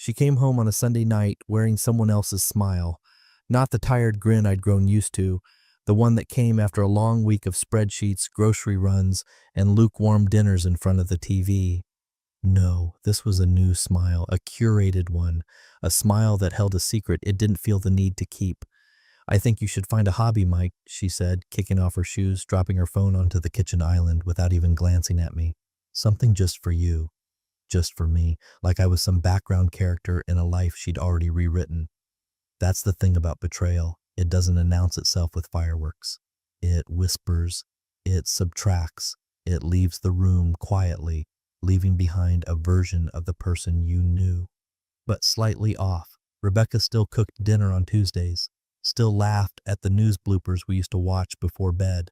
She came home on a Sunday night wearing someone else's smile, not the tired grin I'd grown used to, the one that came after a long week of spreadsheets, grocery runs, and lukewarm dinners in front of the TV. No, this was a new smile, a curated one, a smile that held a secret it didn't feel the need to keep. "I think you should find a hobby, Mike," she said, kicking off her shoes, dropping her phone onto the kitchen island without even glancing at me. "Something just for you, just for me," like I was some background character in a life she'd already rewritten. That's the thing about betrayal. It doesn't announce itself with fireworks. It whispers, it subtracts, it leaves the room quietly, leaving behind a version of the person you knew. But slightly off. Rebecca still cooked dinner on Tuesdays, still laughed at the news bloopers we used to watch before bed.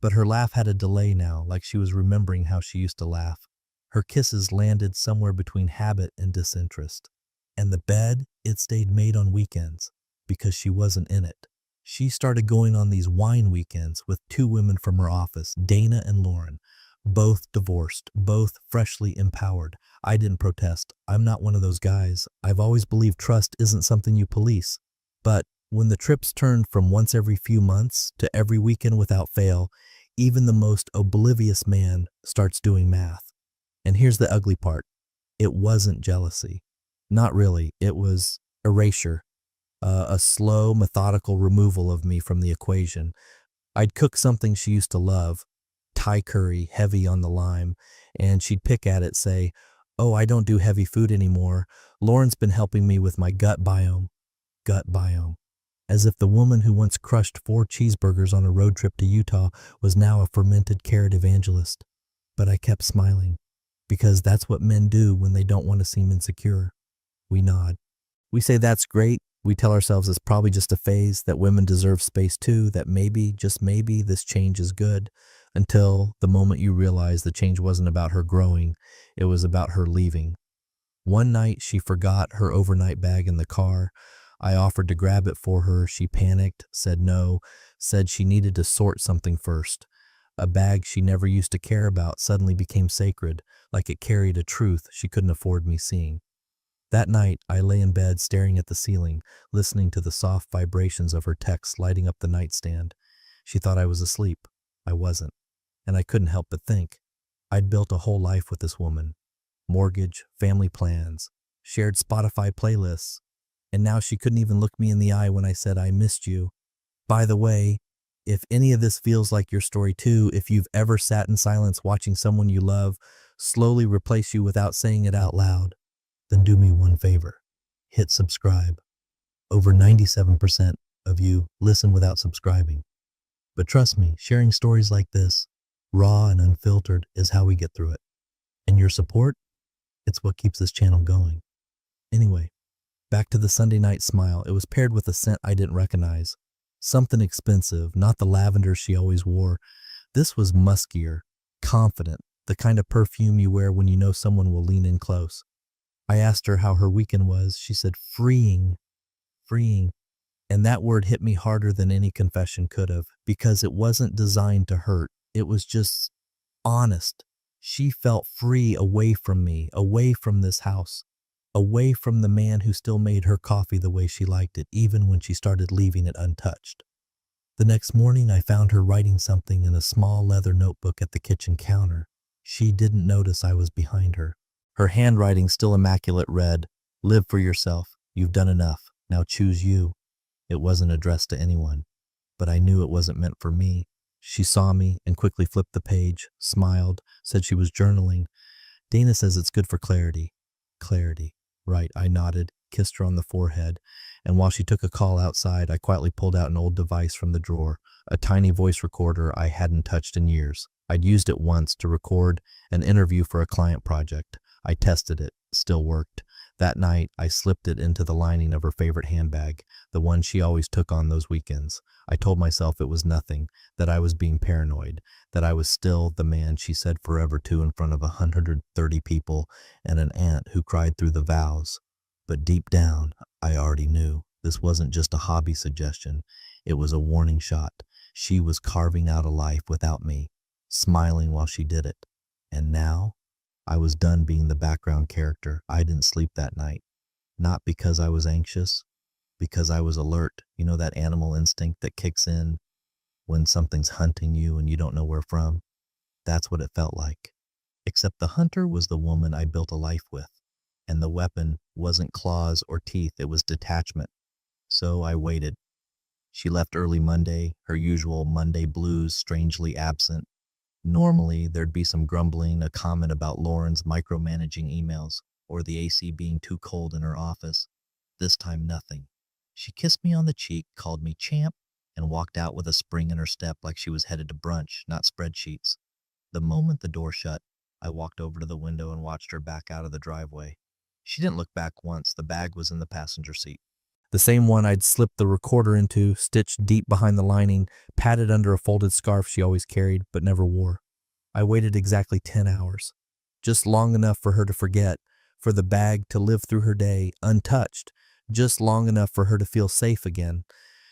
But her laugh had a delay now, like she was remembering how she used to laugh. Her kisses landed somewhere between habit and disinterest. And the bed, it stayed made on weekends, because she wasn't in it. She started going on these wine weekends with two women from her office, Dana and Lauren, both divorced, both freshly empowered. I didn't protest. I'm not one of those guys. I've always believed trust isn't something you police. But when the trips turned from once every few months to every weekend without fail, even the most oblivious man starts doing math. And here's the ugly part. It wasn't jealousy. Not really. It was erasure. A slow, methodical removal of me from the equation. I'd cook something she used to love, Thai curry, heavy on the lime, and she'd pick at it, say, "Oh, I don't do heavy food anymore. Lauren's been helping me with my gut biome." Gut biome. As if the woman who once crushed 4 cheeseburgers on a road trip to Utah was now a fermented carrot evangelist. But I kept smiling, because that's what men do when they don't want to seem insecure. We nod. We say that's great. We tell ourselves it's probably just a phase, that women deserve space too, that maybe, just maybe, this change is good, until the moment you realize the change wasn't about her growing, it was about her leaving. One night she forgot her overnight bag in the car. I offered to grab it for her. She panicked, said no, said she needed to sort something first. A bag she never used to care about suddenly became sacred, like it carried a truth she couldn't afford me seeing. That night, I lay in bed staring at the ceiling, listening to the soft vibrations of her texts lighting up the nightstand. She thought I was asleep. I wasn't. And I couldn't help but think. I'd built a whole life with this woman. Mortgage, family plans, shared Spotify playlists. And now she couldn't even look me in the eye when I said I missed you. By the way, if any of this feels like your story too, if you've ever sat in silence watching someone you love slowly replace you without saying it out loud, then do me one favor. Hit subscribe. Over 97% of you listen without subscribing. But trust me, sharing stories like this, raw and unfiltered, is how we get through it. And your support, it's what keeps this channel going. Anyway, back to the Sunday night smile. It was paired with a scent I didn't recognize. Something expensive, not the lavender she always wore. This was muskier, confident, the kind of perfume you wear when you know someone will lean in close. I asked her how her weekend was. She said, freeing. Freeing. And that word hit me harder than any confession could have, because it wasn't designed to hurt. It was just honest. She felt free away from me, away from this house, away from the man who still made her coffee the way she liked it, even when she started leaving it untouched. The next morning, I found her writing something in a small leather notebook at the kitchen counter. She didn't notice I was behind her. Her handwriting still immaculate read, "Live for yourself. You've done enough. Now choose you." It wasn't addressed to anyone, but I knew it wasn't meant for me. She saw me and quickly flipped the page, smiled, said she was journaling. "Dana says it's good for clarity." Clarity. Right, I nodded, kissed her on the forehead, and while she took a call outside, I quietly pulled out an old device from the drawer, a tiny voice recorder I hadn't touched in years. I'd used it once to record an interview for a client project. I tested it, still worked. That night, I slipped it into the lining of her favorite handbag, the one she always took on those weekends. I told myself it was nothing, that I was being paranoid, that I was still the man she said forever to in front of 130 people and an aunt who cried through the vows. But deep down, I already knew this wasn't just a hobby suggestion. It was a warning shot. She was carving out a life without me, smiling while she did it. And now, I was done being the background character. I didn't sleep that night. Not because I was anxious, because I was alert. You know that animal instinct that kicks in when something's hunting you and you don't know where from? That's what it felt like. Except the hunter was the woman I built a life with, and the weapon wasn't claws or teeth, it was detachment. So I waited. She left early Monday, her usual Monday blues strangely absent. Normally, there'd be some grumbling, a comment about Lauren's micromanaging emails, or the AC being too cold in her office. This time, nothing. She kissed me on the cheek, called me champ, and walked out with a spring in her step like she was headed to brunch, not spreadsheets. The moment the door shut, I walked over to the window and watched her back out of the driveway. She didn't look back once. The bag was in the passenger seat. The same one I'd slipped the recorder into, stitched deep behind the lining, padded under a folded scarf she always carried but never wore. I waited exactly 10 hours, just long enough for her to forget, for the bag to live through her day untouched, just long enough for her to feel safe again.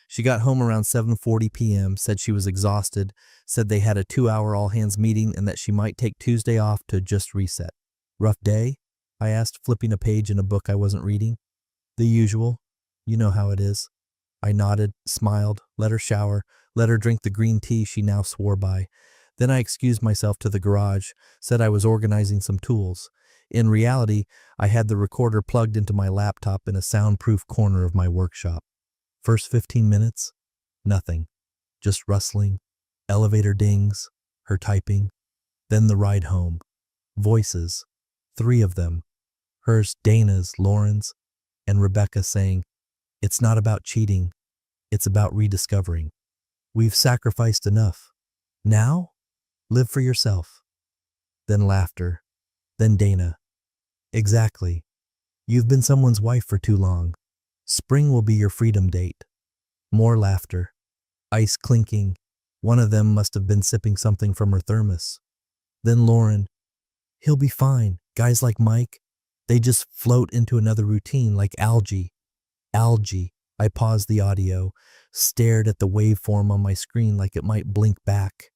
She got home around 7:40 p.m., said she was exhausted, said they had a 2-hour all-hands meeting and that she might take Tuesday off to just reset. Rough day? I asked, flipping a page in a book I wasn't reading. The usual. You know how it is. I nodded, smiled, let her shower, let her drink the green tea she now swore by. Then I excused myself to the garage, said I was organizing some tools. In reality, I had the recorder plugged into my laptop in a soundproof corner of my workshop. First 15 minutes, nothing. Just rustling, elevator dings, her typing. Then the ride home. Voices. 3 of them. Hers, Dana's, Lauren's, and Rebecca saying, "It's not about cheating. It's about rediscovering. We've sacrificed enough. Now, live for yourself." Then laughter. Then Dana. "Exactly. You've been someone's wife for too long. Spring will be your freedom date." More laughter. Ice clinking. One of them must have been sipping something from her thermos. Then Lauren. "He'll be fine. Guys like Mike, they just float into another routine like algae." Algae. I paused the audio, stared at the waveform on my screen like it might blink back.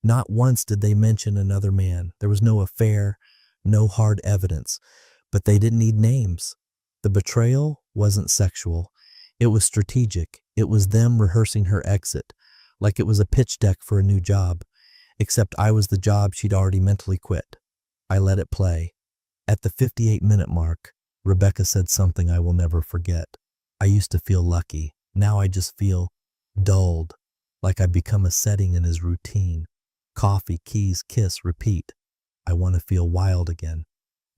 Not once did they mention another man. There was no affair, no hard evidence. But they didn't need names. The betrayal wasn't sexual. It was strategic. It was them rehearsing her exit, like it was a pitch deck for a new job. Except I was the job she'd already mentally quit. I let it play. At the 58-minute mark, Rebecca said something I will never forget. I used to feel lucky. Now I just feel dulled, like I've become a setting in his routine. Coffee, keys, kiss, repeat. I want to feel wild again.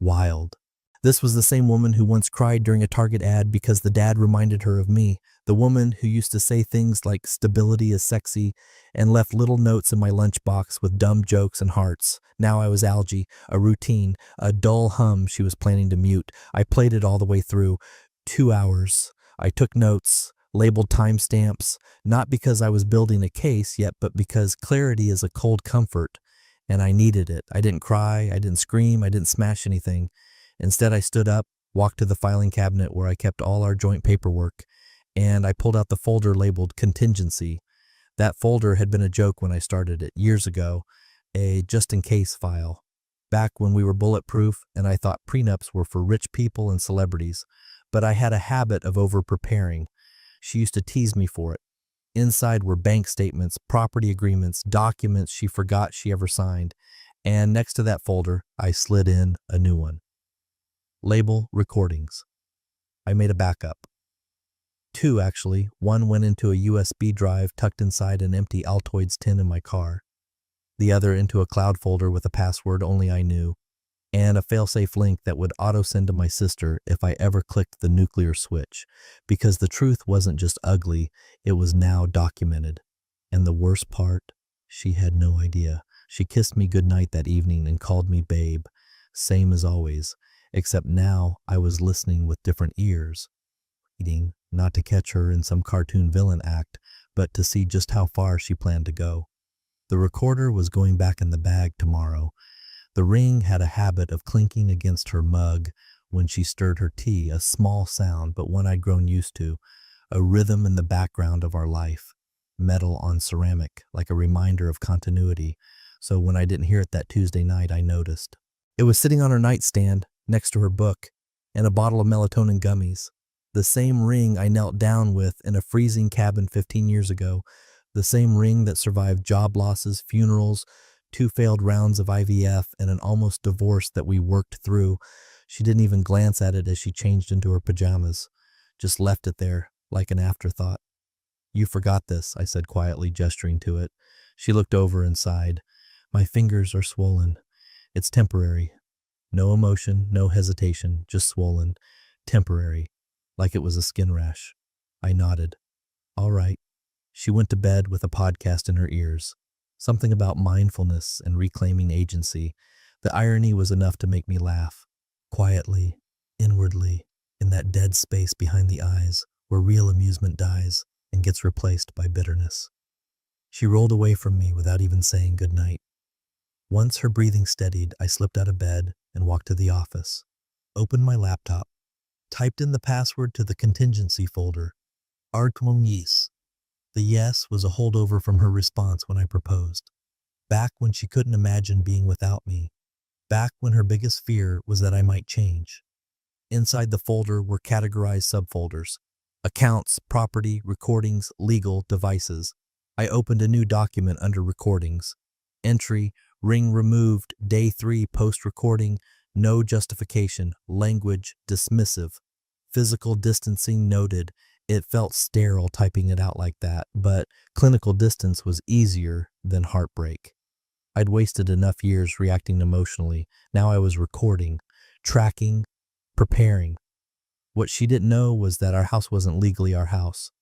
Wild. This was the same woman who once cried during a Target ad because the dad reminded her of me, the woman who used to say things like stability is sexy and left little notes in my lunchbox with dumb jokes and hearts. Now I was algae, a routine, a dull hum she was planning to mute. I played it all the way through. 2 hours. I took notes, labeled timestamps, not because I was building a case yet, but because clarity is a cold comfort, and I needed it. I didn't cry, I didn't scream, I didn't smash anything. Instead, I stood up, walked to the filing cabinet where I kept all our joint paperwork, and I pulled out the folder labeled contingency. That folder had been a joke when I started it years ago, a just-in-case file. Back when we were bulletproof and I thought prenups were for rich people and celebrities, but I had a habit of over-preparing. She used to tease me for it. Inside were bank statements, property agreements, documents she forgot she ever signed, and next to that folder, I slid in a new one. Label recordings. I made a backup. 2, actually. One went into a USB drive tucked inside an empty Altoids tin in my car. The other into a cloud folder with a password only I knew, and a failsafe link that would auto-send to my sister if I ever clicked the nuclear switch, because the truth wasn't just ugly, it was now documented. And the worst part, she had no idea. She kissed me goodnight that evening and called me babe, same as always, except now I was listening with different ears, waiting not to catch her in some cartoon villain act, but to see just how far she planned to go. The recorder was going back in the bag tomorrow. The ring had a habit of clinking against her mug when she stirred her tea, a small sound, but one I'd grown used to, a rhythm in the background of our life, metal on ceramic, like a reminder of continuity, so when I didn't hear it that Tuesday night, I noticed. It was sitting on her nightstand, next to her book, and a bottle of melatonin gummies. The same ring I knelt down with in a freezing cabin 15 years ago. The same ring that survived job losses, funerals, 2 failed rounds of IVF, and an almost divorce that we worked through. She didn't even glance at it as she changed into her pajamas. Just left it there, like an afterthought. "You forgot this," I said quietly, gesturing to it. She looked over and sighed. "My fingers are swollen. It's temporary." No emotion, no hesitation, just swollen. Temporary, like it was a skin rash. I nodded. "All right." She went to bed with a podcast in her ears. Something about mindfulness and reclaiming agency. The irony was enough to make me laugh. Quietly, inwardly, in that dead space behind the eyes, where real amusement dies and gets replaced by bitterness. She rolled away from me without even saying good night. Once her breathing steadied, I slipped out of bed and walked to the office. Opened my laptop. Typed in the password to the contingency folder. Yes. The yes was a holdover from her response when I proposed. Back when she couldn't imagine being without me. Back when her biggest fear was that I might change. Inside the folder were categorized subfolders. Accounts, property, recordings, legal, devices. I opened a new document under recordings. Entry, ring removed, day 3 post-recording, no justification, language, dismissive. Physical distancing noted. It felt sterile typing it out like that, but clinical distance was easier than heartbreak. I'd wasted enough years reacting emotionally. Now I was recording, tracking, preparing. What she didn't know was that our house wasn't legally our house.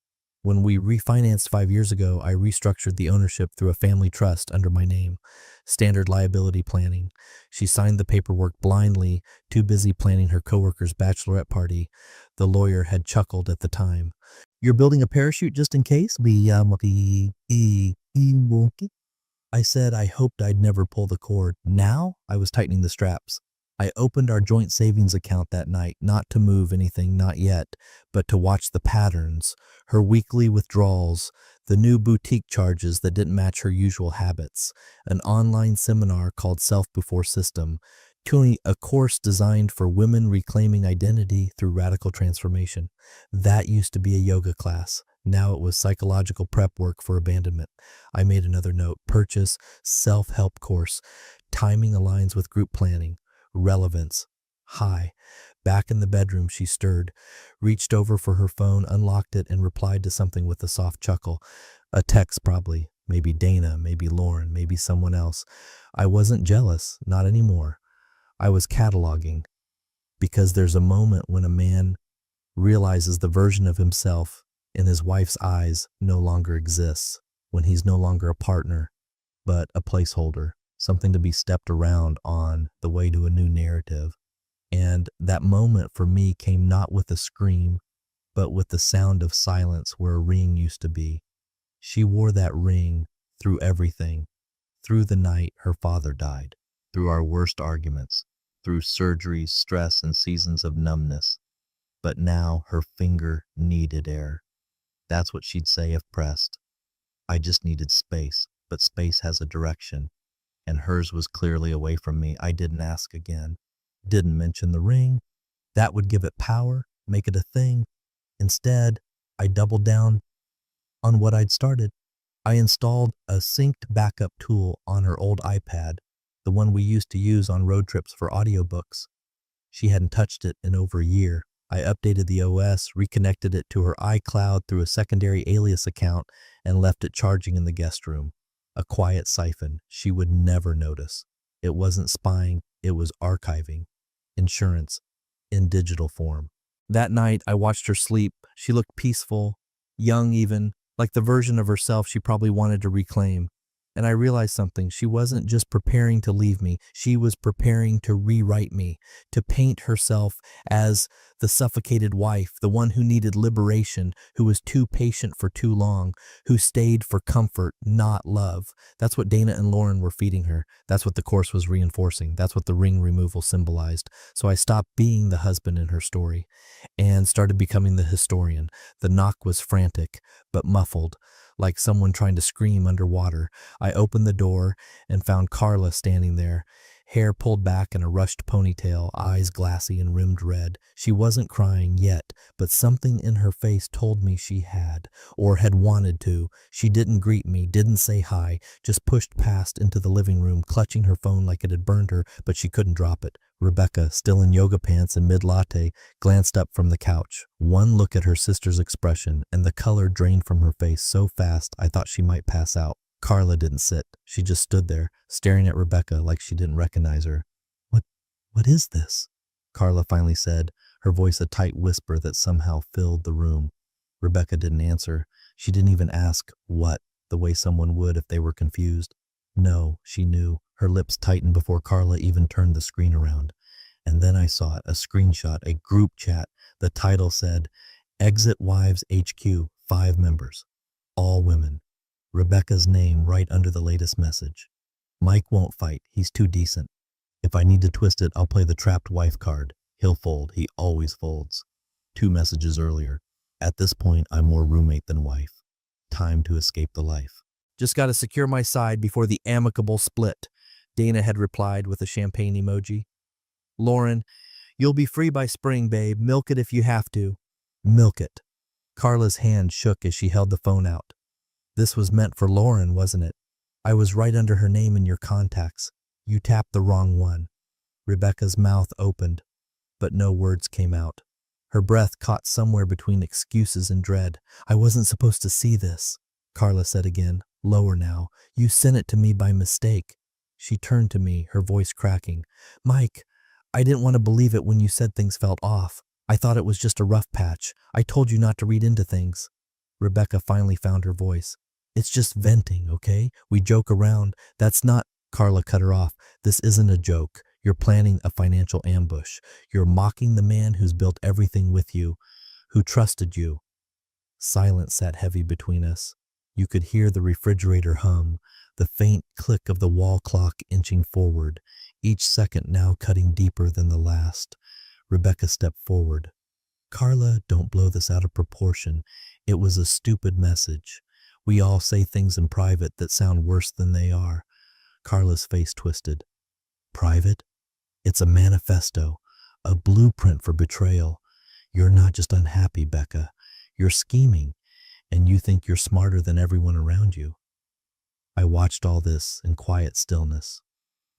When we refinanced 5 years ago, I restructured the ownership through a family trust under my name. Standard liability planning. She signed the paperwork blindly, too busy planning her coworker's bachelorette party. The lawyer had chuckled at the time. "You're building a parachute just in case?" I said I hoped I'd never pull the cord. Now I was tightening the straps. I opened our joint savings account that night, not to move anything, not yet, but to watch the patterns, her weekly withdrawals, the new boutique charges that didn't match her usual habits, an online seminar called Self Before System, a course designed for women reclaiming identity through radical transformation. That used to be a yoga class. Now it was psychological prep work for abandonment. I made another note: purchase, self-help course, timing aligns with group planning. Relevance. High. Back in the bedroom, she stirred, reached over for her phone, unlocked it, and replied to something with a soft chuckle. A text, probably. Maybe Dana, maybe Lauren, maybe someone else. I wasn't jealous, not anymore. I was cataloging. Because there's a moment when a man realizes the version of himself in his wife's eyes no longer exists, when he's no longer a partner, but a placeholder. Something to be stepped around on the way to a new narrative. And that moment for me came not with a scream, but with the sound of silence where a ring used to be. She wore that ring through everything, through the night her father died, through our worst arguments, through surgeries, stress, and seasons of numbness. But now her finger needed air. That's what she'd say if pressed. I just needed space, but space has a direction. And hers was clearly away from me. I didn't ask again. Didn't mention the ring. That would give it power, make it a thing. Instead, I doubled down on what I'd started. I installed a synced backup tool on her old iPad, the one we used to use on road trips for audiobooks. She hadn't touched it in over a year. I updated the OS, reconnected it to her iCloud through a secondary alias account, and left it charging in the guest room. A quiet siphon. She would never notice. It wasn't spying, it was archiving. Insurance. In digital form. That night, I watched her sleep. She looked peaceful, young even, like the version of herself she probably wanted to reclaim. And I realized something. She wasn't just preparing to leave me. She was preparing to rewrite me, to paint herself as the suffocated wife, the one who needed liberation, who was too patient for too long, who stayed for comfort, not love. That's what Dana and Lauren were feeding her. That's what the course was reinforcing. That's what the ring removal symbolized. So I stopped being the husband in her story and started becoming the historian. The knock was frantic, but muffled, like someone trying to scream underwater. I opened the door and found Carla standing there. hair pulled back in a rushed ponytail, eyes glassy and rimmed red. She wasn't crying yet, but something in her face told me she had, or had wanted to. She didn't greet me, didn't say hi, just pushed past into the living room, clutching her phone like it had burned her, but she couldn't drop it. Rebecca, still in yoga pants and mid-latte, glanced up from the couch. One look at her sister's expression, and the color drained from her face so fast I thought she might pass out. Carla didn't sit. She just stood there, staring at Rebecca like she didn't recognize her. What is this?" Carla finally said, her voice a tight whisper that somehow filled the room. Rebecca didn't answer. She didn't even ask what, the way someone would if they were confused. No, she knew. Her lips tightened before Carla even turned the screen around. And then I saw it, a screenshot, a group chat. The title said, "Exit Wives HQ, 5 members. All women." Rebecca's name right under the latest message. "Mike won't fight. He's too decent. If I need to twist it, I'll play the trapped wife card. He'll fold. He always folds." 2 messages earlier. "At this point, I'm more roommate than wife. Time to escape the life. Just gotta secure my side before the amicable split," Dana had replied with a champagne emoji. "Lauren, you'll be free by spring, babe. Milk it if you have to." Milk it. Carla's hand shook as she held the phone out. This was meant for Lauren, wasn't it? I was right under her name in your contacts. You tapped the wrong one. Rebecca's mouth opened, but no words came out. Her breath caught somewhere between excuses and dread. "I wasn't supposed to see this," Carla said again, lower now. "You sent it to me by mistake." She turned to me, her voice cracking. "Mike, I didn't want to believe it when you said things felt off. I thought it was just a rough patch. I told you not to read into things." Rebecca finally found her voice. "It's just venting, okay? We joke around. That's not—" Carla cut her off. "This isn't a joke. You're planning a financial ambush. You're mocking the man who's built everything with you, who trusted you." Silence sat heavy between us. You could hear the refrigerator hum, the faint click of the wall clock inching forward, each second now cutting deeper than the last. Rebecca stepped forward. "Carla, don't blow this out of proportion. It was a stupid message. We all say things in private that sound worse than they are." Carla's face twisted. "Private? It's a manifesto, a blueprint for betrayal. You're not just unhappy, Becca. You're scheming, and you think you're smarter than everyone around you." I watched all this in quiet stillness.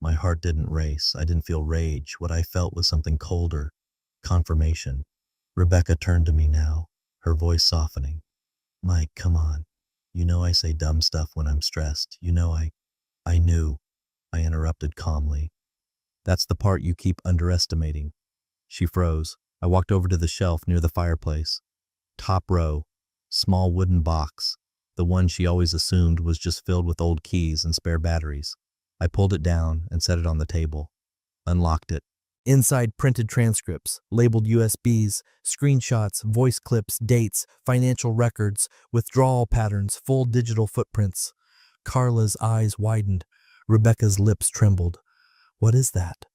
My heart didn't race. I didn't feel rage. What I felt was something colder. Confirmation. Rebecca turned to me now, her voice softening. "Mike, come on. You know I say dumb stuff when I'm stressed. You know I knew," I interrupted calmly. "That's the part you keep underestimating." She froze. I walked over to the shelf near the fireplace. Top row, small wooden box, the one she always assumed was just filled with old keys and spare batteries. I pulled it down and set it on the table. Unlocked it. Inside, printed transcripts, labeled USBs, screenshots, voice clips, dates, financial records, withdrawal patterns, full digital footprints. Carla's eyes widened. Rebecca's lips trembled. "What is that?"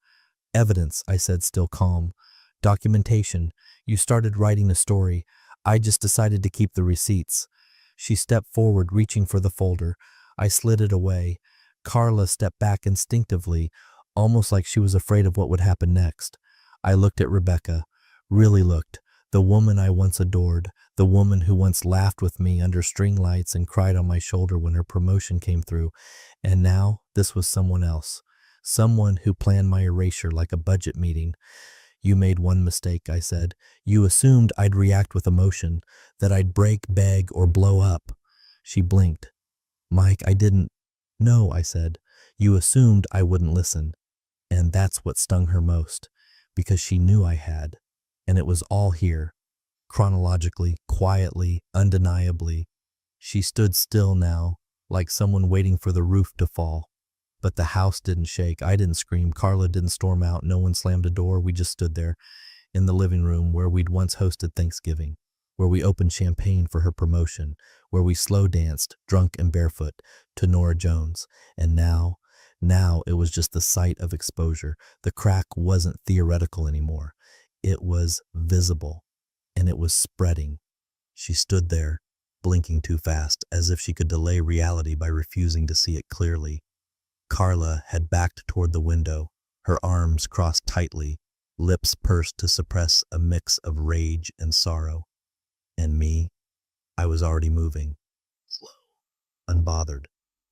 "Evidence," I said, still calm. "Documentation. You started writing a story. I just decided to keep the receipts." She stepped forward, reaching for the folder. I slid it away. Carla stepped back instinctively, almost like she was afraid of what would happen next. I looked at Rebecca, really looked, the woman I once adored, the woman who once laughed with me under string lights and cried on my shoulder when her promotion came through. And now this was someone else, someone who planned my erasure like a budget meeting. "You made one mistake," I said. "You assumed I'd react with emotion, that I'd break, beg, or blow up." She blinked. "Mike, I didn't—" "No," I said. "You assumed I wouldn't listen." And that's what stung her most, because she knew I had. And it was all here, chronologically, quietly, undeniably. She stood still now, like someone waiting for the roof to fall. But the house didn't shake. I didn't scream. Carla didn't storm out. No one slammed a door. We just stood there in the living room where we'd once hosted Thanksgiving, where we opened champagne for her promotion, where we slow danced, drunk and barefoot, to Norah Jones. And now it was just the sight of exposure. The crack wasn't theoretical anymore. It was visible, and it was spreading. She stood there, blinking too fast, as if she could delay reality by refusing to see it clearly. Carla had backed toward the window, Her arms crossed tightly, lips pursed to suppress a mix of rage and sorrow. And me, I was already moving, slow, unbothered,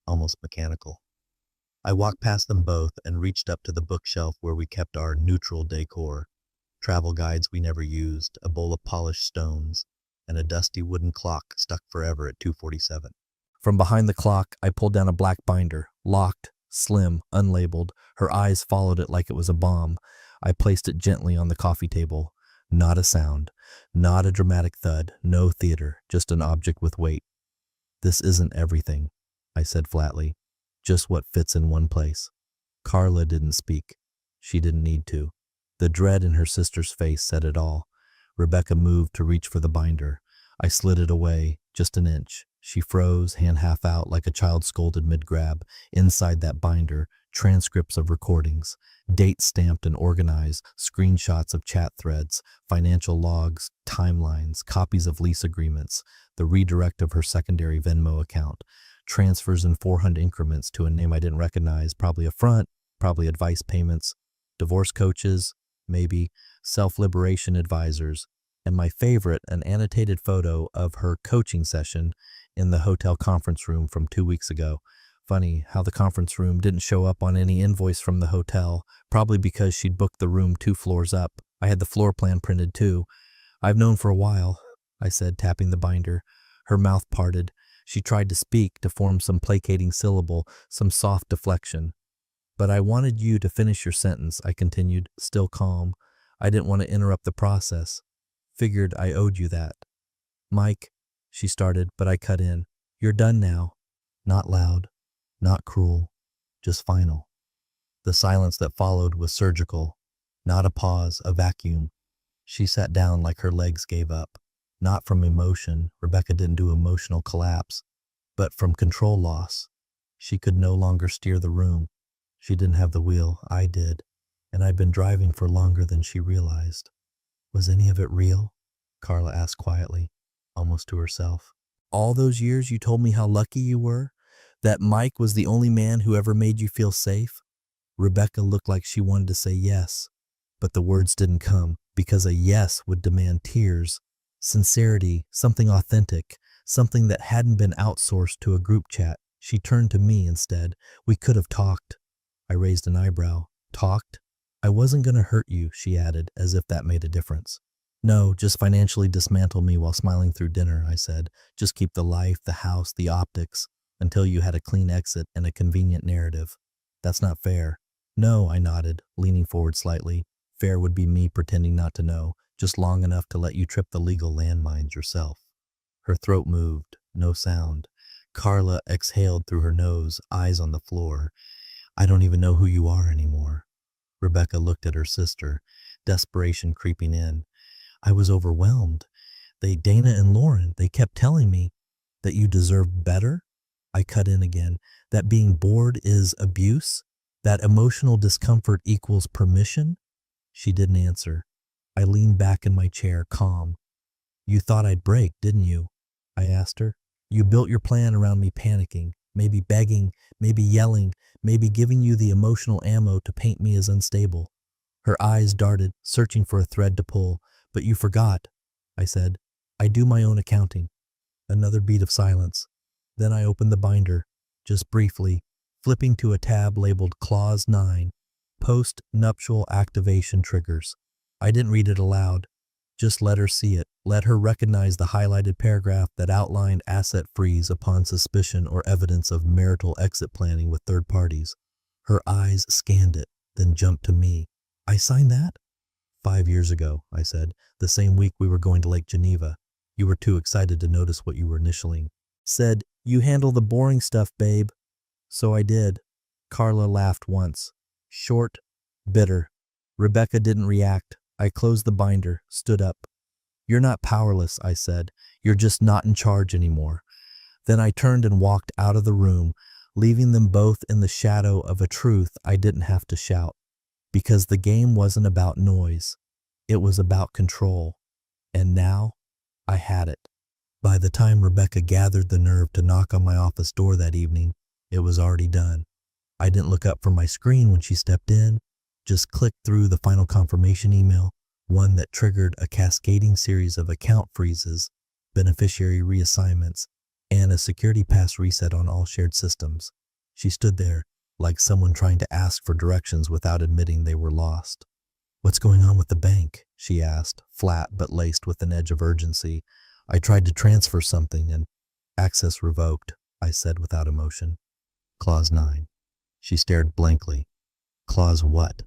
almost mechanical. I walked past them both and reached up to the bookshelf where we kept our neutral decor, travel guides we never used, a bowl of polished stones, and a dusty wooden clock stuck forever at 2:47. From behind the clock, I pulled down a black binder, locked, slim, unlabeled. Her eyes followed it like it was a bomb. I placed it gently on the coffee table. Not a sound, not a dramatic thud, no theater, just an object with weight. This isn't everything, I said flatly, just what fits in one place. Carla didn't speak. She didn't need to. The dread in her sister's face said it all. Rebecca moved to reach for the binder. I slid it away, just an inch. She froze, hand half out, like a child scolded mid-grab. Inside that binder, transcripts of recordings, dates stamped and organized, screenshots of chat threads, financial logs, timelines, copies of lease agreements, the redirect of her secondary Venmo account, transfers in 400 increments to a name I didn't recognize, probably a front, probably advice payments, divorce coaches, maybe, self-liberation advisors, and my favorite, an annotated photo of her coaching session in the hotel conference room from 2 weeks ago. Funny how the conference room didn't show up on any invoice from the hotel, probably because she'd booked the room 2 floors up. I had the floor plan printed too. I've known for a while, I said, tapping the binder. Her mouth parted. She tried to speak, to form some placating syllable, some soft deflection. But I wanted you to finish your sentence, I continued, still calm. I didn't want to interrupt the process. Figured I owed you that. Mike, she started, but I cut in. You're done now. Not loud, not cruel, just final. The silence that followed was surgical. Not a pause, a vacuum. She sat down like her legs gave up. Not from emotion, Rebecca didn't do emotional collapse, but from control loss. She could no longer steer the room. She didn't have the wheel, I did, and I'd been driving for longer than she realized. Was any of it real? Carla asked quietly, almost to herself. All those years you told me how lucky you were? That Mike was the only man who ever made you feel safe? Rebecca looked like she wanted to say yes, but the words didn't come, because a yes would demand tears, sincerity, something authentic, something that hadn't been outsourced to a group chat. She turned to me instead. We could have talked. I raised an eyebrow. Talked? I wasn't going to hurt you, she added, as if that made a difference. No, just financially dismantle me while smiling through dinner, I said. Just keep the life, the house, the optics, until you had a clean exit and a convenient narrative. That's not fair. No, I nodded, leaning forward slightly. Fair would be me pretending not to know, just long enough to let you trip the legal landmines yourself. Her throat moved, no sound. Carla exhaled through her nose, eyes on the floor. I don't even know who you are anymore. Rebecca looked at her sister, desperation creeping in. I was overwhelmed. Dana and Lauren, they kept telling me that you deserved better. I cut in again. That being bored is abuse? That emotional discomfort equals permission? She didn't answer. I leaned back in my chair, calm. You thought I'd break, didn't you? I asked her. You built your plan around me panicking, maybe begging, maybe yelling, maybe giving you the emotional ammo to paint me as unstable. Her eyes darted, searching for a thread to pull. But you forgot, I said. I do my own accounting. Another beat of silence. Then I opened the binder, just briefly, flipping to a tab labeled Clause 9, Post-Nuptial Activation Triggers. I didn't read it aloud. Just let her see it. Let her recognize the highlighted paragraph that outlined asset freeze upon suspicion or evidence of marital exit planning with third parties. Her eyes scanned it, then jumped to me. I signed that? 5 years ago, I said, the same week we were going to Lake Geneva. You were too excited to notice what you were initialing. Said, you handle the boring stuff, babe. So I did. Carla laughed once. Short, bitter. Rebecca didn't react. I closed the binder, stood up. You're not powerless, I said. You're just not in charge anymore. Then I turned and walked out of the room, leaving them both in the shadow of a truth I didn't have to shout. Because the game wasn't about noise. It was about control. And now, I had it. By the time Rebecca gathered the nerve to knock on my office door that evening, it was already done. I didn't look up from my screen when she stepped in, just clicked through the final confirmation email, one that triggered a cascading series of account freezes, beneficiary reassignments, and a security pass reset on all shared systems. She stood there, like someone trying to ask for directions without admitting they were lost. "What's going on with the bank?" she asked, flat but laced with an edge of urgency. "I tried to transfer something and access revoked," I said without emotion. "Clause 9. She stared blankly. "Clause what?"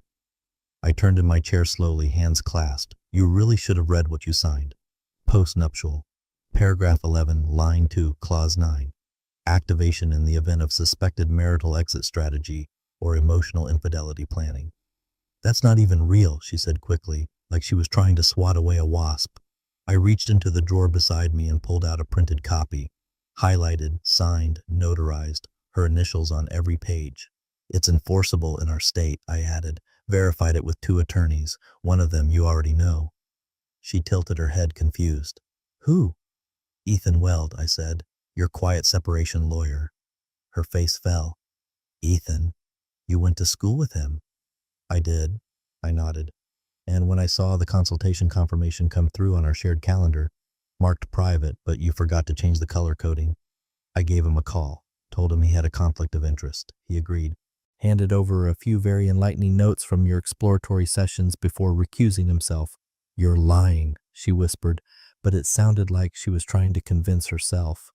I turned in my chair slowly, hands clasped. "You really should have read what you signed. Postnuptial. Paragraph 11, line 2, clause 9. Activation in the event of suspected marital exit strategy or emotional infidelity planning." "That's not even real," she said quickly, like she was trying to swat away a wasp. I reached into the drawer beside me and pulled out a printed copy. Highlighted, signed, notarized, her initials on every page. "It's enforceable in our state," I added. "Verified it with 2 attorneys. One of them you already know." She tilted her head, confused. "Who?" "Ethan Weld," I said. "Your quiet separation lawyer." Her face fell. "Ethan? You went to school with him?" "I did," I nodded. "And when I saw the consultation confirmation come through on our shared calendar, marked private, but you forgot to change the color coding, I gave him a call, told him he had a conflict of interest. He agreed. Handed over a few very enlightening notes from your exploratory sessions before recusing himself. "You're lying," she whispered, but it sounded like she was trying to convince herself.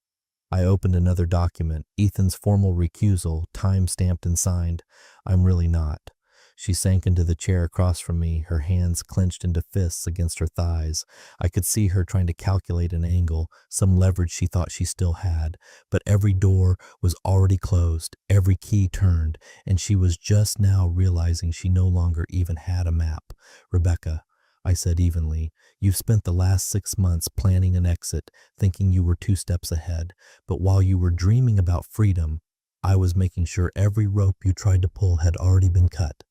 I opened another document, Ethan's formal recusal, time-stamped and signed. "I'm really not." She sank into the chair across from me, her hands clenched into fists against her thighs. I could see her trying to calculate an angle, some leverage she thought she still had, but every door was already closed, every key turned, and she was just now realizing she no longer even had a map. "Rebecca," I said evenly, "you've spent the last 6 months planning an exit, thinking you were 2 steps ahead, but while you were dreaming about freedom, I was making sure every rope you tried to pull had already been cut."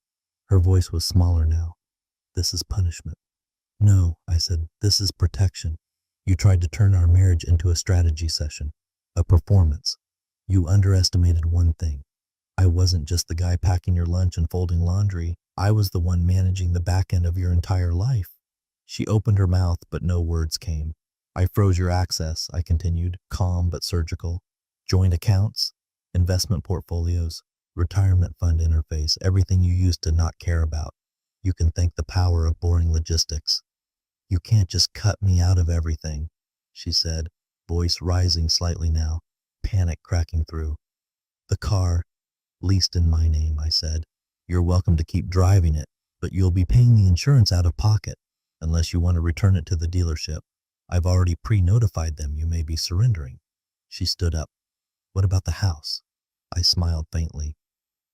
Her voice was smaller now. "This is punishment." "No," I said, "this is protection. You tried to turn our marriage into a strategy session, a performance. You underestimated one thing. I wasn't just the guy packing your lunch and folding laundry. I was the one managing the back end of your entire life." She opened her mouth, but no words came. "I froze your access," I continued, calm but surgical. "Joint accounts, investment portfolios, retirement fund interface, everything you used to not care about. You can thank the power of boring logistics." "You can't just cut me out of everything," she said, voice rising slightly now, panic cracking through. "The car, leased in my name," I said. "You're welcome to keep driving it, but you'll be paying the insurance out of pocket, unless you want to return it to the dealership. I've already pre-notified them you may be surrendering." She stood up. "What about the house?" I smiled faintly.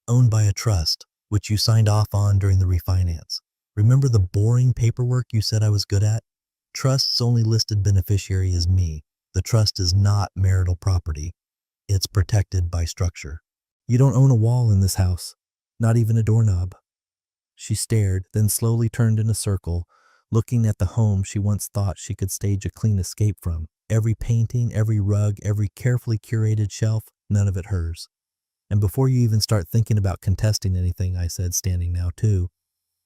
"Owned by a trust, which you signed off on during the refinance. Remember the boring paperwork you said I was good at? Trust's only listed beneficiary is me. The trust is not marital property. It's protected by structure. You don't own a wall in this house, not even a doorknob." She stared, then slowly turned in a circle, looking at the home she once thought she could stage a clean escape from. Every painting, every rug, every carefully curated shelf, none of it hers. "And before you even start thinking about contesting anything," I said, standing now too,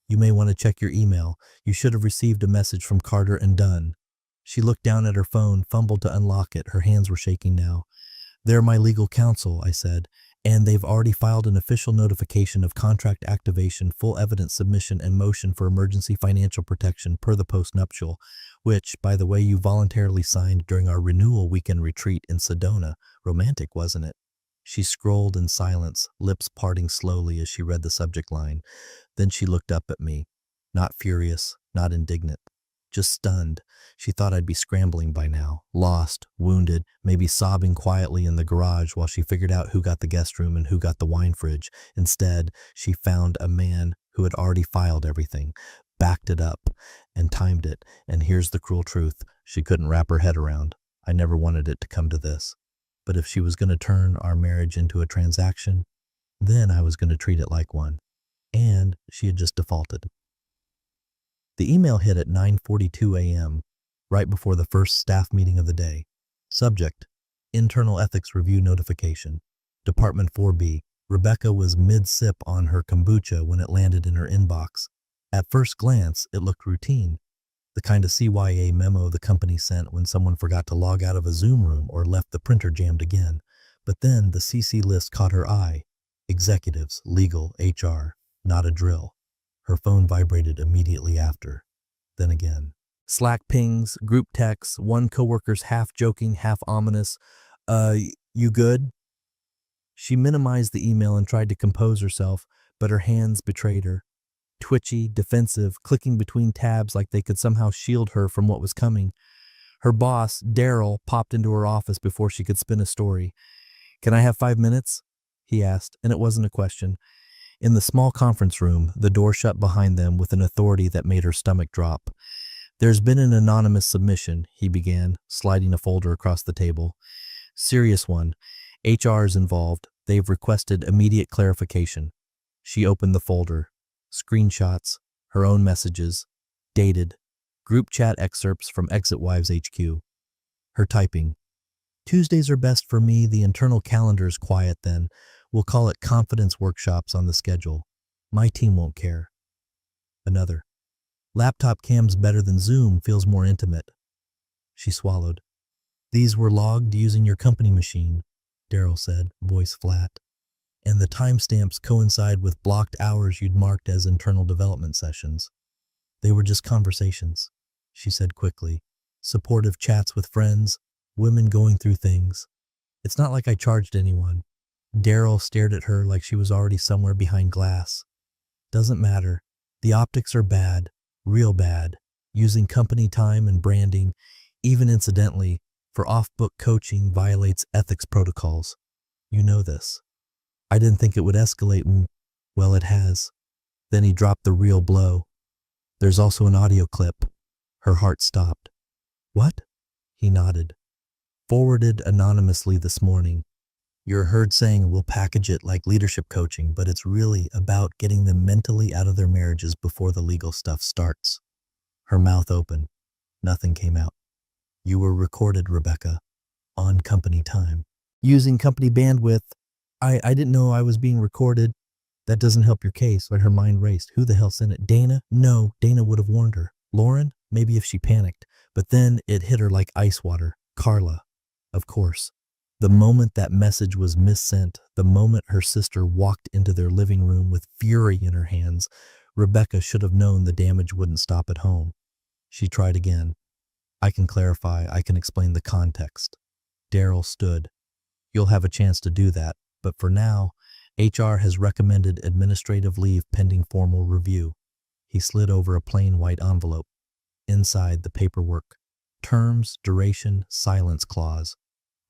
"you may want to check your email. You should have received a message from Carter and Dunn." She looked down at her phone, fumbled to unlock it. Her hands were shaking now. "They're my legal counsel," I said, "and they've already filed an official notification of contract activation, full evidence submission, and motion for emergency financial protection per the postnuptial, which, by the way, you voluntarily signed during our renewal weekend retreat in Sedona. Romantic, wasn't it?" She scrolled in silence, lips parting slowly as she read the subject line. Then she looked up at me, not furious, not indignant, just stunned. She thought I'd be scrambling by now, lost, wounded, maybe sobbing quietly in the garage while she figured out who got the guest room and who got the wine fridge. Instead, she found a man who had already filed everything, backed it up, and timed it. And here's the cruel truth she couldn't wrap her head around. I never wanted it to come to this. But if she was going to turn our marriage into a transaction, then I was going to treat it like one. And she had just defaulted. The email hit at 9:42 a.m., right before the first staff meeting of the day. Subject: Internal Ethics Review Notification. Department 4B. Rebecca was mid-sip on her kombucha when it landed in her inbox. At first glance, it looked routine, the kind of CYA memo the company sent when someone forgot to log out of a Zoom room or left the printer jammed again. But then the CC list caught her eye. Executives, legal, HR, not a drill. Her phone vibrated immediately after. Then again. Slack pings, group texts, one coworker's half joking, half ominous. You good? She minimized the email and tried to compose herself, but her hands betrayed her. Twitchy, defensive, clicking between tabs like they could somehow shield her from what was coming. Her boss, Daryl, popped into her office before she could spin a story. "Can I have 5 minutes?" he asked, and it wasn't a question. In the small conference room, the door shut behind them with an authority that made her stomach drop. "There's been an anonymous submission," he began, sliding a folder across the table. "Serious one. HR is involved. They've requested immediate clarification." She opened the folder. Screenshots, her own messages, dated, group chat excerpts from Exit Wives HQ. Her typing. "Tuesdays are best for me. The internal calendar's quiet then. We'll call it confidence workshops on the schedule. My team won't care." Another. "Laptop cam's better than Zoom, feels more intimate." She swallowed. "These were logged using your company machine," Daryl said, voice flat. "And the timestamps coincide with blocked hours you'd marked as internal development sessions." "They were just conversations," she said quickly. "Supportive chats with friends, women going through things. It's not like I charged anyone." Daryl stared at her like she was already somewhere behind glass. "Doesn't matter. The optics are bad, real bad. Using company time and branding, even incidentally, for off-book coaching violates ethics protocols. You know this. I didn't think it would escalate and, well, it has." Then he dropped the real blow. "There's also an audio clip." Her heart stopped. "What?" He nodded. "Forwarded anonymously this morning. You're heard saying we'll package it like leadership coaching, but it's really about getting them mentally out of their marriages before the legal stuff starts." Her mouth opened. Nothing came out. "You were recorded, Rebecca. On company time." "Using company bandwidth. I didn't know I was being recorded." "That doesn't help your case." Her mind raced. Who the hell sent it? Dana? No, Dana would have warned her. Lauren? Maybe if she panicked. But then it hit her like ice water. Carla. Of course. The moment that message was missent, the moment her sister walked into their living room with fury in her hands, Rebecca should have known the damage wouldn't stop at home. She tried again. "I can clarify. I can explain the context." Daryl stood. "You'll have a chance to do that, but for now, HR has recommended administrative leave pending formal review." He slid over a plain white envelope. Inside, the paperwork. Terms, duration, silence clause.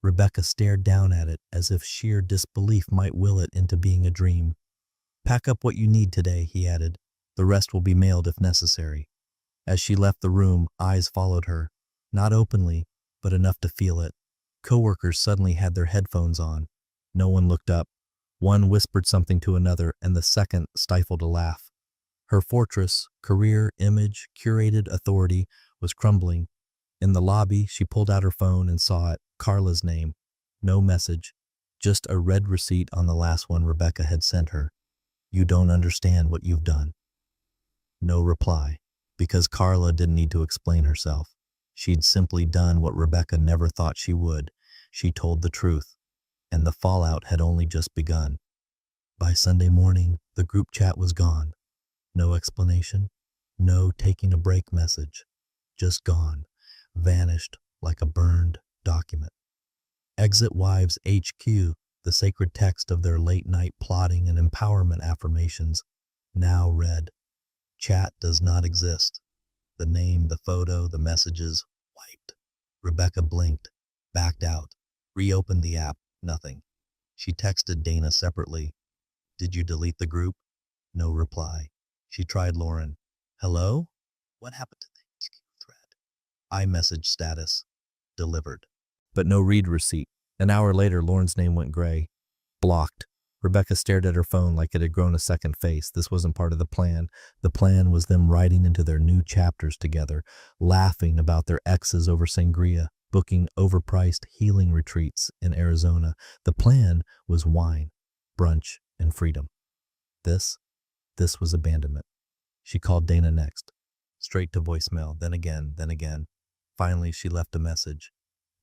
Rebecca stared down at it as if sheer disbelief might will it into being a dream. "Pack up what you need today," he added. "The rest will be mailed if necessary." As she left the room, eyes followed her. Not openly, but enough to feel it. Coworkers suddenly had their headphones on. No one looked up. One whispered something to another, and the second stifled a laugh. Her fortress, career, image, curated authority, was crumbling. In the lobby, she pulled out her phone and saw it. Carla's name. No message. Just a red receipt on the last one Rebecca had sent her. "You don't understand what you've done." No reply, because Carla didn't need to explain herself. She'd simply done what Rebecca never thought she would. She told the truth, and the fallout had only just begun. By Sunday morning, the group chat was gone. No explanation, no taking a break message. Just gone, vanished like a burned document. Exit Wives HQ, the sacred text of their late-night plotting and empowerment affirmations, now read. Chat does not exist. The name, the photo, the messages, wiped. Rebecca blinked, backed out, reopened the app, nothing. She texted Dana separately. "Did you delete the group?" No reply. She tried Lauren. "Hello? What happened to the HQ thread?" iMessage status. Delivered. But no read receipt. An hour later, Lauren's name went gray. Blocked. Rebecca stared at her phone like it had grown a second face. This wasn't part of the plan. The plan was them riding into their new chapters together, laughing about their exes over sangria, booking overpriced healing retreats in Arizona. The plan was wine, brunch, and freedom. This was abandonment. She called Dana next, straight to voicemail, then again, then again. Finally, she left a message.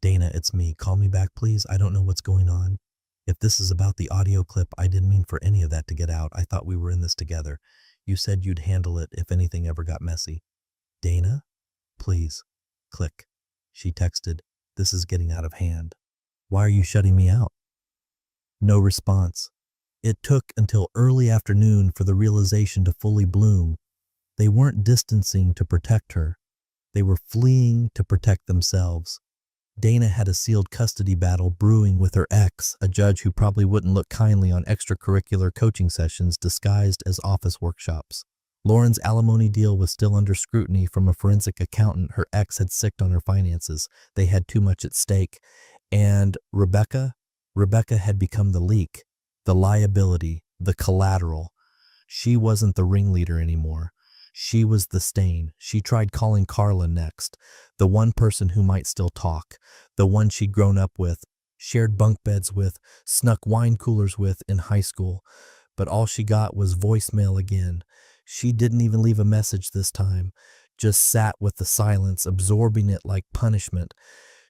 Dana, it's me. Call me back, please. I don't know what's going on. If this is about the audio clip, I didn't mean for any of that to get out. I thought we were in this together. You said you'd handle it if anything ever got messy. Dana? Please. Click. She texted, this is getting out of hand. Why are you shutting me out? No response. It took until early afternoon for the realization to fully bloom. They weren't distancing to protect her. They were fleeing to protect themselves. Dana had a sealed custody battle brewing with her ex, a judge who probably wouldn't look kindly on extracurricular coaching sessions disguised as office workshops. Lauren's alimony deal was still under scrutiny from a forensic accountant her ex had sicked on her finances. They had too much at stake. And Rebecca had become the leak, the liability, the collateral. She wasn't the ringleader anymore. She was the stain. She tried calling Carla next, the one person who might still talk, the one she'd grown up with, shared bunk beds with, snuck wine coolers with in high school. But all she got was voicemail again. She didn't even leave a message this time, just sat with the silence, absorbing it like punishment.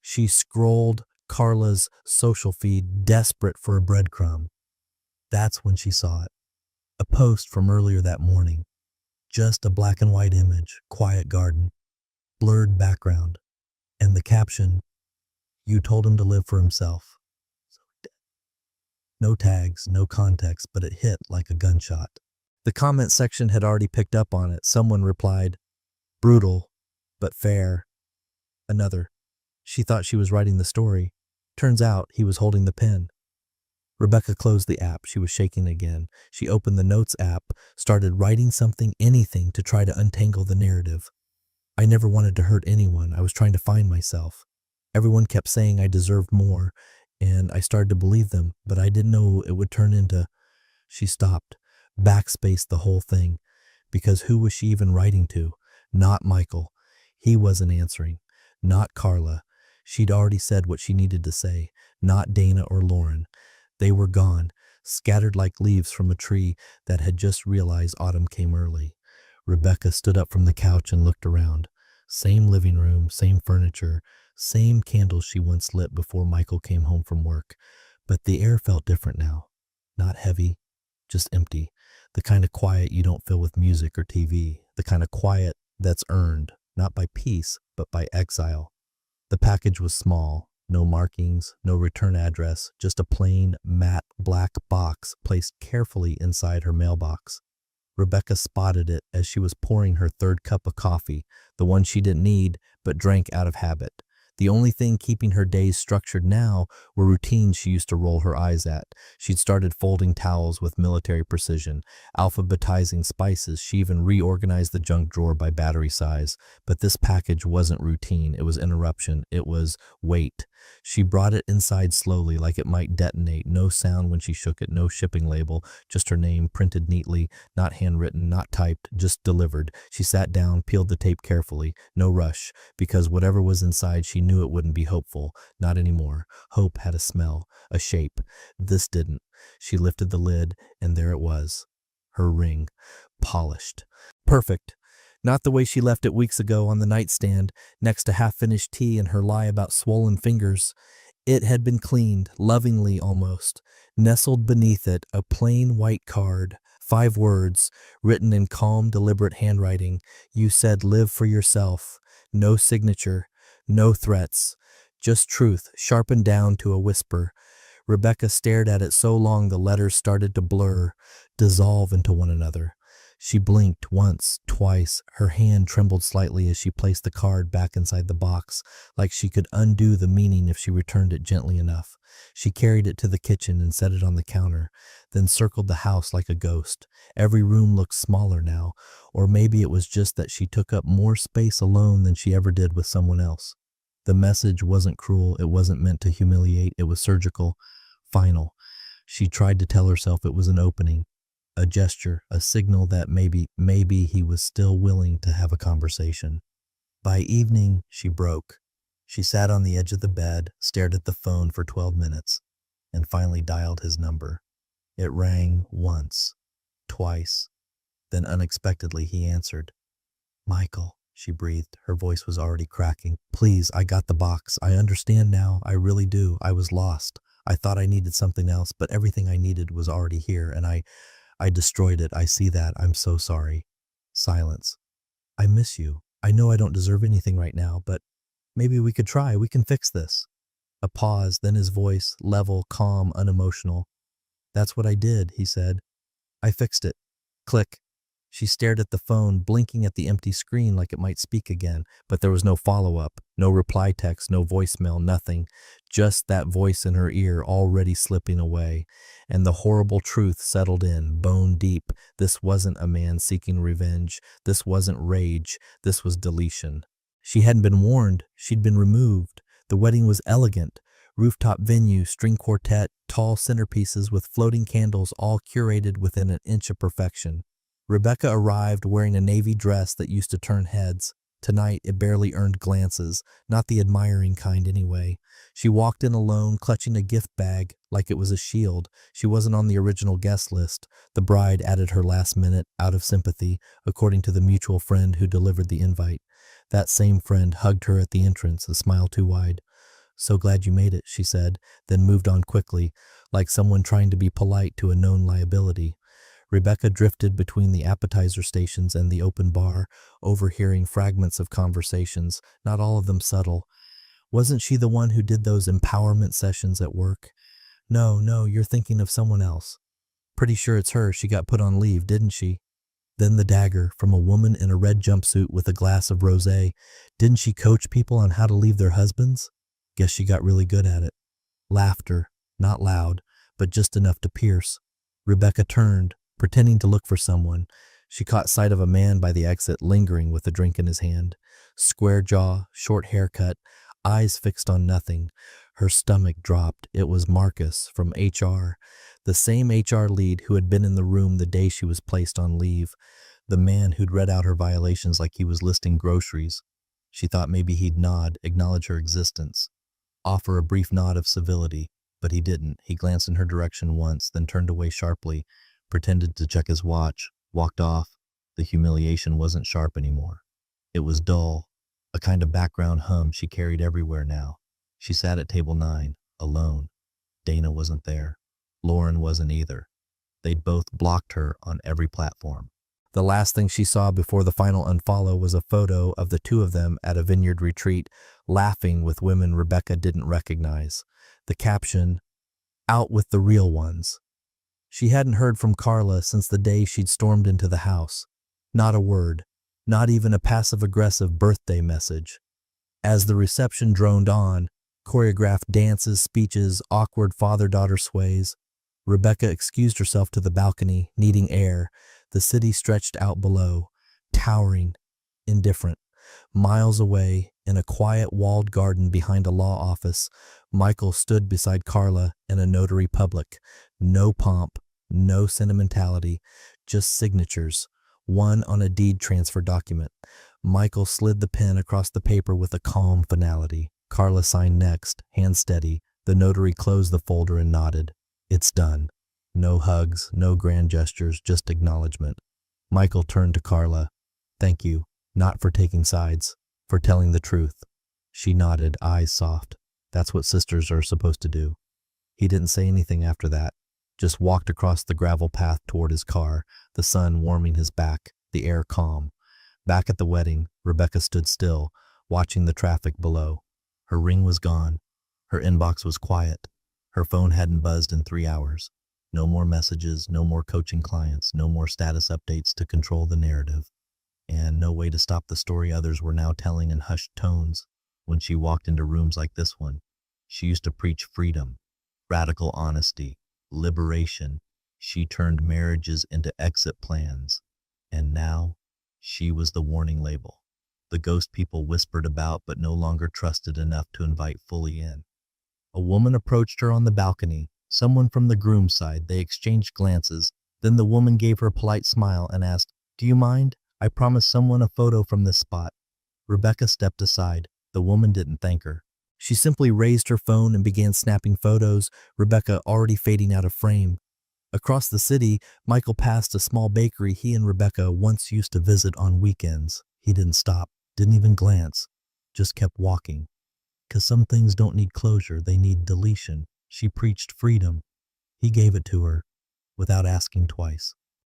She scrolled Carla's social feed, desperate for a breadcrumb. That's when she saw it. A post from earlier that morning. Just a black and white image, quiet garden, blurred background, and the caption, you told him to live for himself. So he did. No tags, no context, but it hit like a gunshot. The comment section had already picked up on it. Someone replied, brutal, but fair. Another, she thought she was writing the story. Turns out he was holding the pen. Rebecca closed the app. She was shaking again. She opened the Notes app, started writing something, anything, to try to untangle the narrative. I never wanted to hurt anyone. I was trying to find myself. Everyone kept saying I deserved more, and I started to believe them, but I didn't know it would turn into... She stopped, backspaced the whole thing, because who was she even writing to? Not Michael. He wasn't answering. Not Carla. She'd already said what she needed to say. Not Dana or Lauren. They were gone, scattered like leaves from a tree that had just realized autumn came early. Rebecca stood up from the couch and looked around. Same living room, same furniture, same candles she once lit before Michael came home from work. But the air felt different now. Not heavy, just empty. The kind of quiet you don't fill with music or TV. The kind of quiet that's earned, not by peace, but by exile. The package was small. No markings, no return address, just a plain, matte black box placed carefully inside her mailbox. Rebecca spotted it as she was pouring her third cup of coffee, the one she didn't need but drank out of habit. The only thing keeping her days structured now were routines she used to roll her eyes at. She'd started folding towels with military precision, alphabetizing spices. She even reorganized the junk drawer by battery size. But this package wasn't routine. It was interruption. It was wait. She brought it inside slowly, like it might detonate. No sound when she shook it, no shipping label, just her name printed neatly, not handwritten, not typed, just delivered. She sat down, peeled the tape carefully. No rush, because whatever was inside, she knew it wouldn't be hopeful. Not anymore. Hope had a smell, a shape. This didn't. She lifted the lid, and there it was. Her ring. Polished. Perfect. Not the way she left it weeks ago on the nightstand, next to half-finished tea and her lie about swollen fingers. It had been cleaned, lovingly almost. Nestled beneath it, a plain white card. 5 words, written in calm, deliberate handwriting. You said live for yourself. No signature. No threats, just truth, sharpened down to a whisper. Rebecca stared at it so long the letters started to blur, dissolve into one another. She blinked once, twice. Her hand trembled slightly as she placed the card back inside the box, like she could undo the meaning if she returned it gently enough. She carried it to the kitchen and set it on the counter, then circled the house like a ghost. Every room looked smaller now, or maybe it was just that she took up more space alone than she ever did with someone else. The message wasn't cruel, it wasn't meant to humiliate, it was surgical, final. She tried to tell herself it was an opening, a gesture, a signal that maybe he was still willing to have a conversation. By evening, she broke. She sat on the edge of the bed, stared at the phone for 12 minutes, and finally dialed his number. It rang once, twice. Then unexpectedly he answered. "Michael," she breathed. Her voice was already cracking. "Please, I got the box. I understand now. I really do. I was lost. I thought I needed something else, but everything I needed was already here, and I destroyed it. I see that. I'm so sorry." Silence. "I miss you. I know I don't deserve anything right now, but maybe we could try. We can fix this." A pause, then his voice, level, calm, unemotional. "That's what I did," he said. "I fixed it." Click. She stared at the phone, blinking at the empty screen like it might speak again, but there was no follow-up, no reply text, no voicemail, nothing. Just that voice in her ear already slipping away. And the horrible truth settled in, bone deep. This wasn't a man seeking revenge. This wasn't rage. This was deletion. She hadn't been warned. She'd been removed. The wedding was elegant. Rooftop venue, string quartet, tall centerpieces with floating candles, all curated within an inch of perfection. Rebecca arrived wearing a navy dress that used to turn heads. Tonight, it barely earned glances, not the admiring kind anyway. She walked in alone, clutching a gift bag like it was a shield. She wasn't on the original guest list. The bride added her last minute, out of sympathy, according to the mutual friend who delivered the invite. That same friend hugged her at the entrance, a smile too wide. "So glad you made it," she said, then moved on quickly, like someone trying to be polite to a known liability. Rebecca drifted between the appetizer stations and the open bar, overhearing fragments of conversations, not all of them subtle. "Wasn't she the one who did those empowerment sessions at work?" No, you're thinking of someone else." "Pretty sure it's her. She got put on leave, didn't she?" Then the dagger from a woman in a red jumpsuit with a glass of rosé. "Didn't she coach people on how to leave their husbands? Guess she got really good at it." Laughter, not loud, but just enough to pierce. Rebecca turned, pretending to look for someone. She caught sight of a man by the exit, lingering with a drink in his hand. Square jaw, short haircut, eyes fixed on nothing. Her stomach dropped. It was Marcus from HR, the same HR lead who had been in the room the day she was placed on leave, the man who'd read out her violations like he was listing groceries. She thought maybe he'd nod, acknowledge her existence, offer a brief nod of civility, but he didn't. He glanced in her direction once, then turned away sharply, pretended to check his watch, walked off. The humiliation wasn't sharp anymore. It was dull, a kind of background hum she carried everywhere now. She sat at table 9, alone. Dana wasn't there. Lauren wasn't either. They'd both blocked her on every platform. The last thing she saw before the final unfollow was a photo of the two of them at a vineyard retreat, laughing with women Rebecca didn't recognize. The caption, "Out with the real ones." She hadn't heard from Carla since the day she'd stormed into the house. Not a word, not even a passive-aggressive birthday message. As the reception droned on, choreographed dances, speeches, awkward father-daughter sways, Rebecca excused herself to the balcony, needing air. The city stretched out below, towering, indifferent. Miles away, in a quiet walled garden behind a law office, Michael stood beside Carla in a notary public. No pomp, no sentimentality, just signatures, one on a deed transfer document. Michael slid the pen across the paper with a calm finality. Carla signed next, hand steady. The notary closed the folder and nodded. "It's done." No hugs, no grand gestures, just acknowledgement. Michael turned to Carla. "Thank you, not for taking sides, for telling the truth." She nodded, eyes soft. "That's what sisters are supposed to do." He didn't say anything after that, just walked across the gravel path toward his car, the sun warming his back, the air calm. Back at the wedding, Rebecca stood still, watching the traffic below. Her ring was gone. Her inbox was quiet. Her phone hadn't buzzed in 3 hours. No more messages, no more coaching clients, no more status updates to control the narrative, and no way to stop the story others were now telling in hushed tones. When she walked into rooms like this one, she used to preach freedom, radical honesty, liberation. She turned marriages into exit plans. And now, she was the warning label. The ghost people whispered about but no longer trusted enough to invite fully in. A woman approached her on the balcony, someone from the groom's side. They exchanged glances. Then the woman gave her a polite smile and asked, "Do you mind? I promised someone a photo from this spot." Rebecca stepped aside. The woman didn't thank her. She simply raised her phone and began snapping photos, Rebecca already fading out of frame. Across the city, Michael passed a small bakery he and Rebecca once used to visit on weekends. He didn't stop, didn't even glance, just kept walking. 'Cause some things don't need closure, they need deletion. She preached freedom. He gave it to her without asking twice.